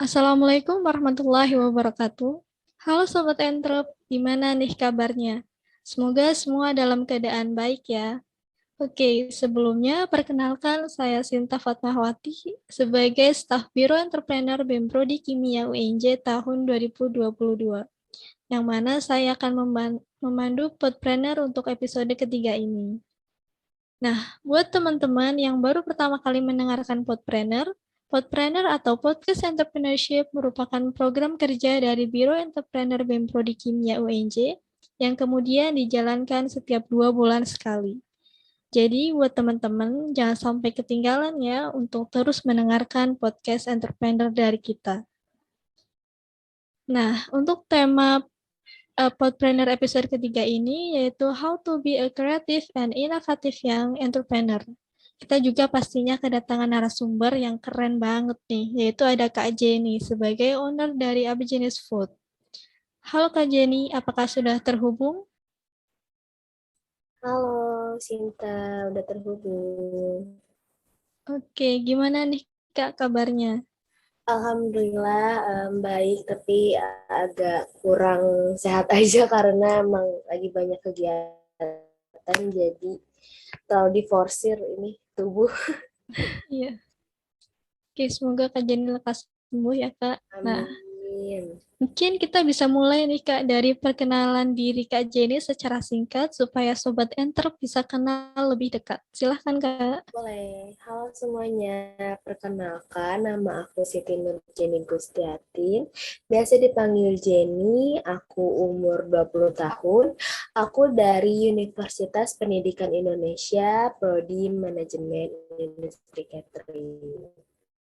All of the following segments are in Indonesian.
Assalamualaikum warahmatullahi wabarakatuh. Halo Sobat Entrep, gimana nih kabarnya? Semoga semua dalam keadaan baik ya. Oke, sebelumnya perkenalkan saya Sinta Fatmawati sebagai staf Biro Entrepreneur BEM Prodi Kimia UNJ tahun 2022, yang mana saya akan memandu Podpreneur untuk episode ketiga ini. Nah, buat teman-teman yang baru pertama kali mendengarkan Podpreneur, Podpreneur atau Podcast Entrepreneurship merupakan program kerja dari Biro Entrepreneur BEM Prodi Kimia UNJ yang kemudian dijalankan setiap 2 bulan sekali. Jadi buat teman-teman jangan sampai ketinggalan ya untuk terus mendengarkan podcast entrepreneur dari kita. Nah, untuk tema Podpreneur episode ketiga ini yaitu How to be a creative and innovative young entrepreneur. Kita juga pastinya kedatangan narasumber yang keren banget nih, yaitu ada Kak Jenny sebagai owner dari Abigenis Food. Halo Kak Jenny, apakah sudah terhubung? Halo, Sinta, udah terhubung. Oke, gimana nih Kak kabarnya? Alhamdulillah baik, tapi agak kurang sehat aja karena emang lagi banyak kegiatan, jadi terlalu diforsir ini tubuh. Iya, oke, semoga Kak Jenny lekas sembuh ya Kak. Nah, Amin. mungkin kita bisa mulai nih Kak dari perkenalan diri Kak Jenny secara singkat supaya Sobat Enter bisa kenal lebih dekat. Silahkan Kak. Boleh. Halo semuanya, perkenalkan nama aku Siti Nur Jenny Gustiatin. Biasa dipanggil Jenny, aku umur 20 tahun. Aku dari Universitas Pendidikan Indonesia, Prodi Manajemen Industri Catering.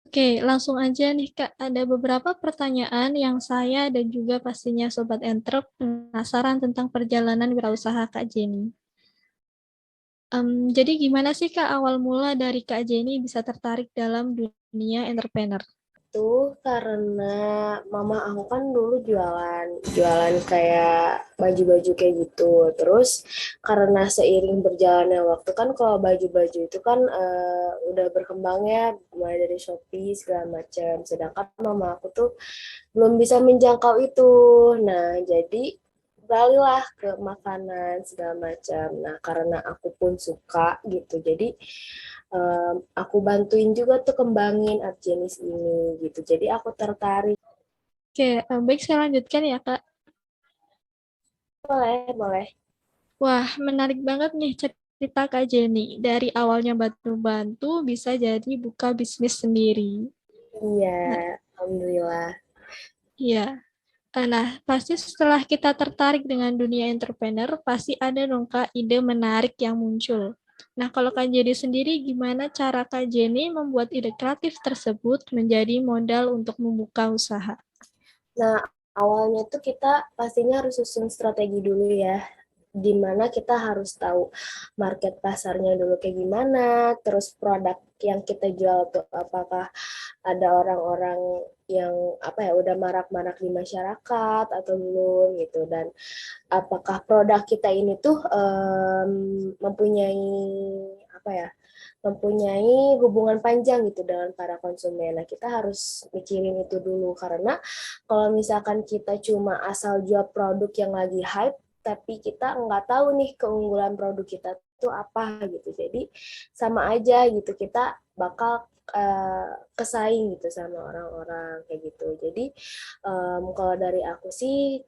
Oke, langsung aja nih Kak. Ada beberapa pertanyaan yang saya dan juga pastinya Sobat Entrep penasaran tentang perjalanan wirausaha Kak Jenny. Jadi gimana sih Kak awal mula dari Kak Jenny bisa tertarik dalam dunia entrepreneur? Itu karena mama aku kan dulu jualan jualan kayak baju-baju kayak gitu. Terus karena seiring berjalannya waktu kan kalau baju-baju itu kan udah berkembang ya, mulai dari Shopee segala macam. Sedangkan mama aku tuh belum bisa menjangkau itu. Nah, jadi beralihlah ke makanan segala macam. Nah, karena aku pun suka gitu. Jadi aku bantuin juga tuh kembangin art jenis ini gitu. Jadi aku tertarik. Oke, baik saya lanjutkan ya Kak. Boleh, boleh. Wah, menarik banget nih cerita Kak Jenny. Dari awalnya bantu-bantu bisa jadi buka bisnis sendiri. Iya, Nah, alhamdulillah. iya. Nah, pasti setelah kita tertarik dengan dunia entrepreneur, pasti ada dong Kak ide menarik yang muncul. Nah, kalau Kak Jenny sendiri, gimana cara Kak Jenny membuat ide kreatif tersebut menjadi modal untuk membuka usaha? Nah, awalnya tuh kita pastinya harus susun strategi dulu ya, di mana kita harus tahu market pasarnya dulu kayak gimana, terus produk yang kita jual tuh apakah ada orang-orang yang apa ya udah marak-marak di masyarakat atau belum gitu, dan apakah produk kita ini tuh mempunyai apa ya mempunyai hubungan panjang gitu dengan para konsumen. Nah, kita harus mikirin itu dulu karena kalau misalkan kita cuma asal jual produk yang lagi hype, tapi kita nggak tahu nih keunggulan produk kita itu apa gitu. Jadi sama aja gitu, kita bakal kesaing gitu sama orang-orang kayak gitu. Jadi kalau dari aku sih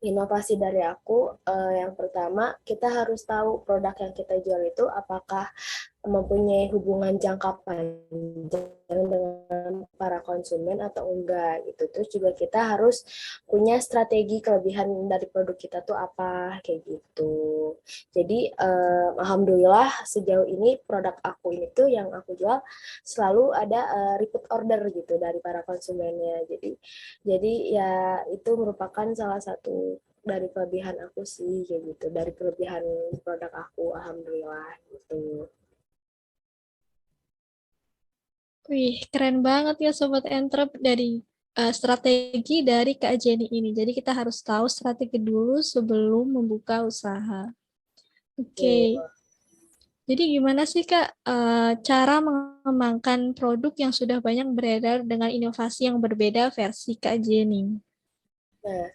inovasi dari aku yang pertama kita harus tahu produk yang kita jual itu apakah mempunyai hubungan jangka panjang dengan para konsumen atau enggak gitu. Terus juga kita harus punya strategi kelebihan dari produk kita tuh apa kayak gitu. Jadi alhamdulillah sejauh ini produk aku ini tuh yang aku jual selalu ada repeat order gitu dari para konsumennya. Jadi ya itu merupakan salah satu dari kelebihan aku sih kayak gitu, dari kelebihan produk aku alhamdulillah gitu. Wih, keren banget ya Sobat Entrep dari strategi dari Kak Jenny ini. Jadi kita harus tahu strategi dulu sebelum membuka usaha. Oke, Tuh. Jadi gimana sih Kak cara mengembangkan produk yang sudah banyak beredar dengan inovasi yang berbeda versi Kak Jenny? Nah,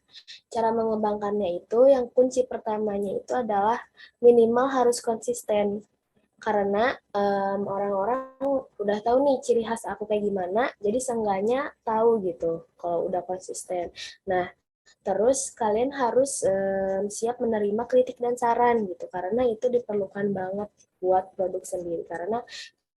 cara mengembangkannya itu yang kunci pertamanya itu adalah minimal harus konsisten. Karena orang-orang udah tahu nih ciri khas aku kayak gimana, jadi seenggaknya tahu gitu kalau udah konsisten. Nah, terus kalian harus siap menerima kritik dan saran gitu, karena itu diperlukan banget buat produk sendiri. Karena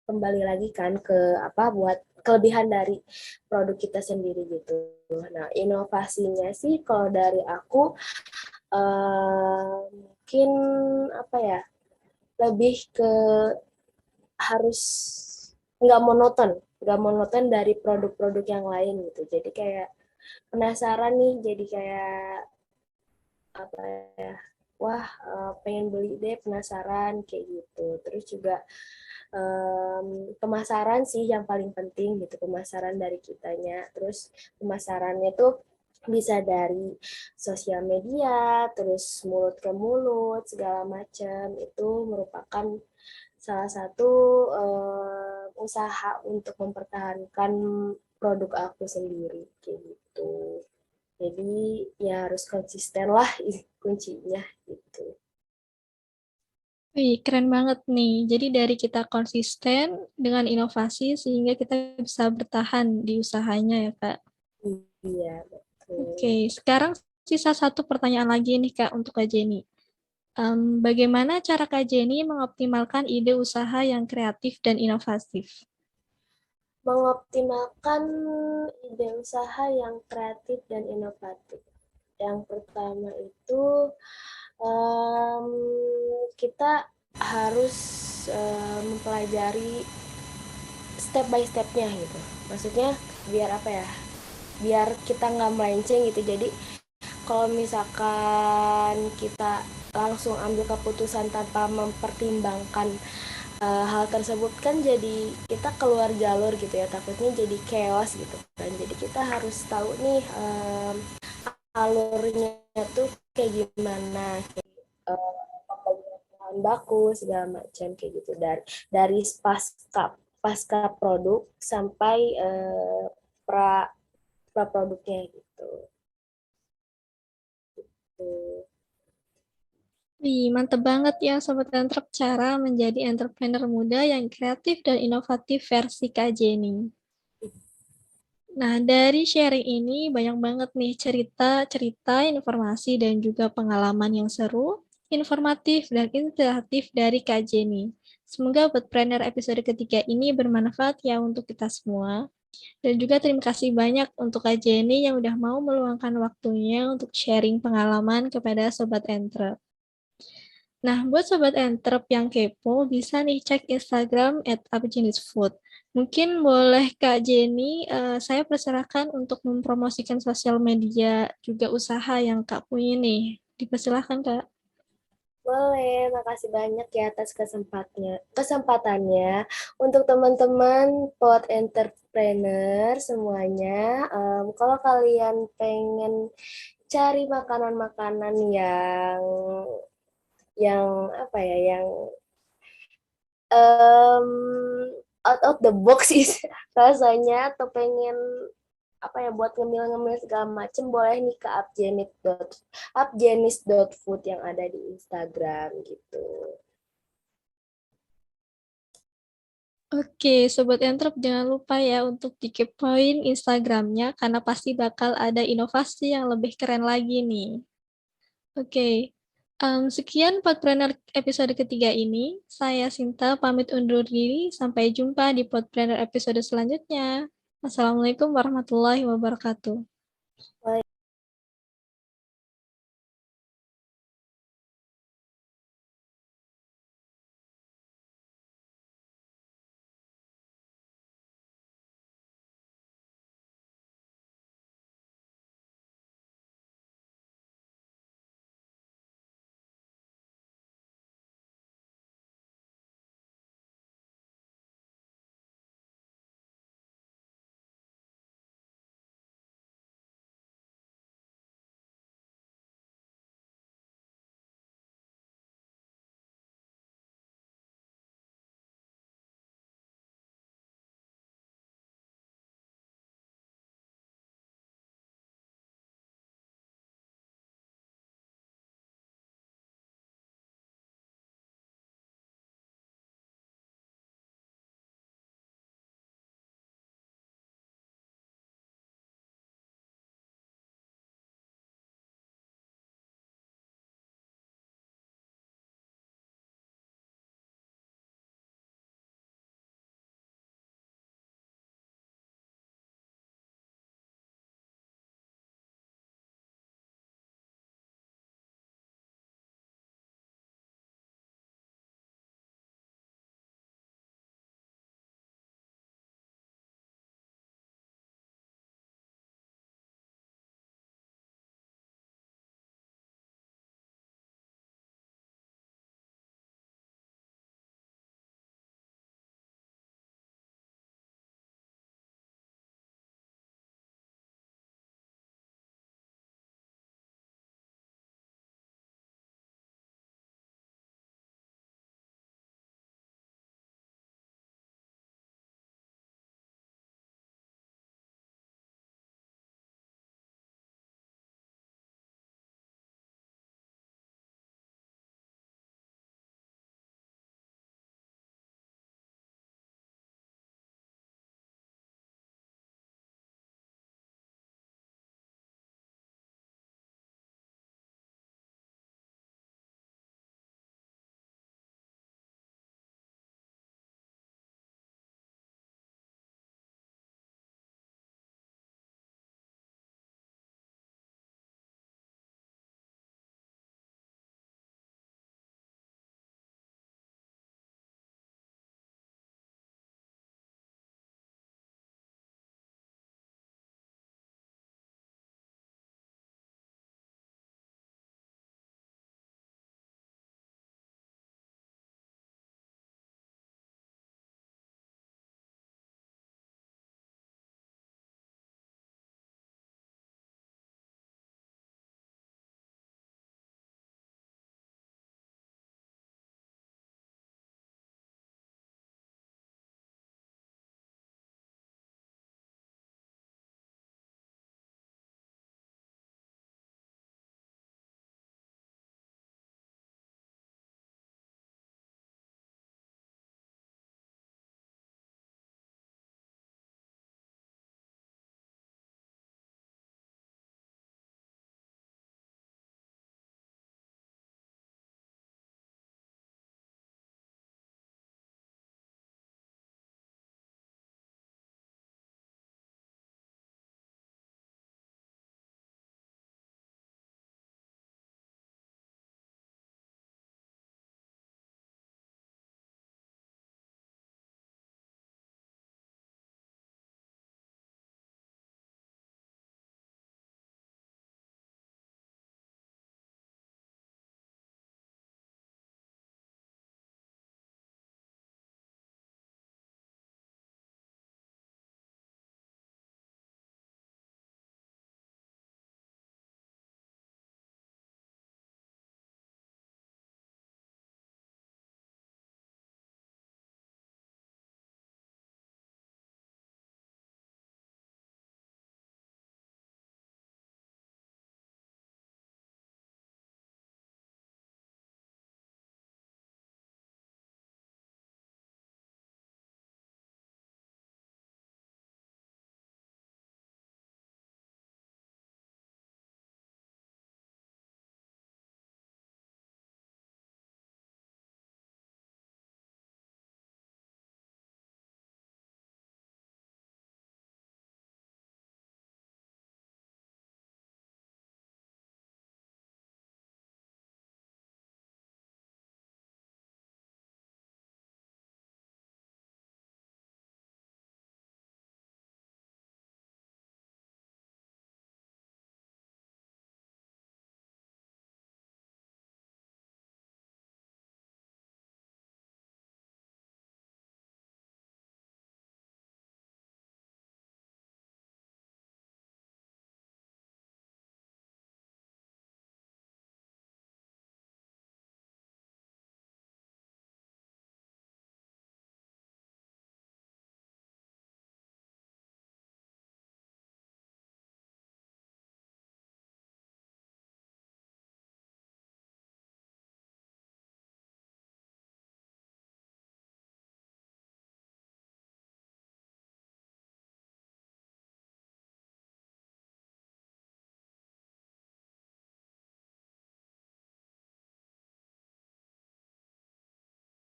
kembali lagi kan ke apa buat kelebihan dari produk kita sendiri gitu. Nah, inovasinya sih kalau dari aku mungkin apa ya, lebih ke harus nggak monoton dari produk-produk yang lain gitu. Jadi kayak penasaran nih, jadi kayak apa ya, wah pengen beli deh, penasaran kayak gitu. Terus juga pemasaran sih yang paling penting gitu, pemasaran dari kitanya. Terus pemasarannya tuh bisa dari sosial media, terus mulut ke mulut, segala macam. Itu merupakan salah satu usaha untuk mempertahankan produk aku sendiri kayak gitu. Jadi ya harus konsisten lah kuncinya gitu. Wih, keren banget nih. Jadi dari kita konsisten dengan inovasi sehingga kita bisa bertahan di usahanya ya, Kak. Iya, Oke, betul. sekarang sisa satu pertanyaan lagi nih, Kak, untuk Kak Jenny. Bagaimana cara Kak Jenny mengoptimalkan ide usaha yang kreatif dan inovatif? Mengoptimalkan ide usaha yang kreatif dan inovatif. Yang pertama itu em, kita harus mempelajari step by stepnya gitu. Maksudnya biar apa ya? Biar kita nggak melenceng gitu. Jadi kalau misalkan kita langsung ambil keputusan tanpa mempertimbangkan hal tersebut kan jadi kita keluar jalur gitu ya, takutnya jadi chaos gitu kan. Jadi kita harus tahu nih alurnya tuh kayak gimana, bahan baku segala macam kayak gitu, dari pasca pasca produk sampai pra pra produknya gitu. Tuh. Wih, mantep banget ya Sobat Entrep cara menjadi entrepreneur muda yang kreatif dan inovatif versi Kak Jenny. Nah, dari sharing ini banyak banget nih cerita-cerita, informasi, dan juga pengalaman yang seru, informatif, dan interaktif dari Kak Jenny. Semoga Budpreneur episode ketiga ini bermanfaat ya untuk kita semua. Dan juga terima kasih banyak untuk Kak Jenny yang udah mau meluangkan waktunya untuk sharing pengalaman kepada Sobat Entrep. Nah, buat Sobat Entrep yang kepo, bisa nih cek Instagram @apajenisfood. Mungkin boleh Kak Jenny, saya persilahkan untuk mempromosikan sosial media juga usaha yang Kak punya nih. Dipersilahkan, Kak. Boleh, makasih banyak ya atas kesempatannya. Untuk teman-teman pod entrepreneur semuanya, kalau kalian pengen cari makanan-makanan yang apa ya, yang em, out of the box is rasanya, atau pengen apa ya buat ngemil-ngemil segala macem, boleh nih ke upjenis.food yang ada di Instagram gitu. Oke, Sobat Entrep jangan lupa ya untuk dikepoin Instagramnya karena pasti bakal ada inovasi yang lebih keren lagi nih. Oke, sekian Podpreneur episode ketiga ini. Saya Sinta pamit undur diri. Sampai jumpa di Podpreneur episode selanjutnya. Assalamualaikum warahmatullahi wabarakatuh.